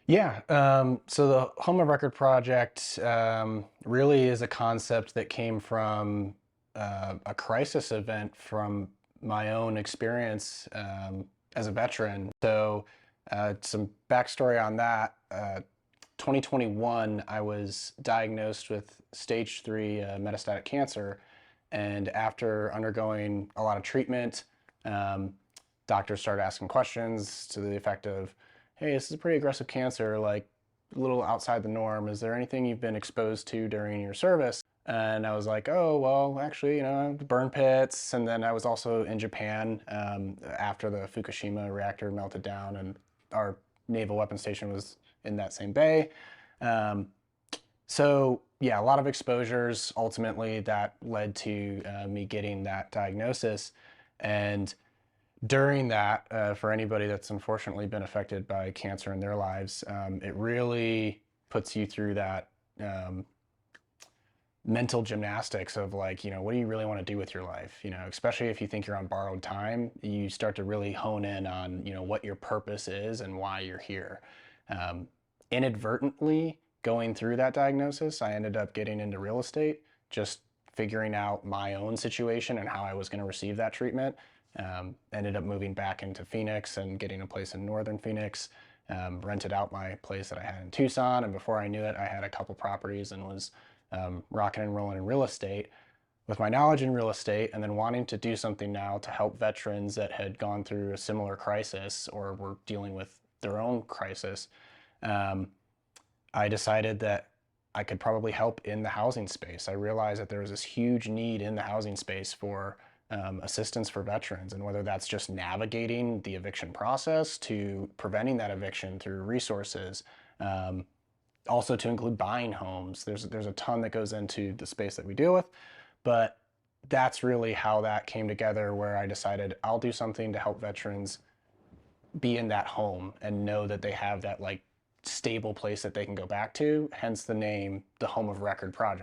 Yeah, so the Home of Record project really is a concept that came from a crisis event from my own experience as a veteran. So, some backstory on that. 2021, I was diagnosed with stage 3 metastatic cancer, and after undergoing a lot of treatment, um, doctors started asking questions to the effect of, hey, this is a pretty aggressive cancer, like a little outside the norm. Is there anything you've been exposed to during your service? And I was like, oh, well, actually, burn pits. And then I was also in Japan after the Fukushima reactor melted down, and our naval weapons station was in that same bay. Um, so, yeah, a lot of exposures. Ultimately, that led to me getting that diagnosis. And during that, for anybody that's unfortunately been affected by cancer in their lives, it really puts you through that um, mental gymnastics of like, what do you really want to do with your life? Especially if you think you're on borrowed time, you start to really hone in on, what your purpose is and why you're here. Um, Inadvertently going through that diagnosis, I ended up getting into real estate, just figuring out my own situation and how I was going to receive that treatment. Ended up moving back into Phoenix and getting a place in northern Phoenix. Rented out my place that I had in Tucson, and before I knew it, I had a couple properties and was rocking and rolling in real estate. With my knowledge in real estate and then wanting to do something now to help veterans that had gone through a similar crisis or were dealing with their own crisis, um, I decided that I could probably help in the housing space. I realized that there was this huge need in the housing space for assistance for veterans, and whether that's just navigating the eviction process to preventing that eviction through resources, um, also to include buying homes. There's a ton that goes into the space that we deal with, but that's really how that came together, where I decided I'll do something to help veterans be in that home and know that they have that like stable place that they can go back to, hence the name, the Home of Record project.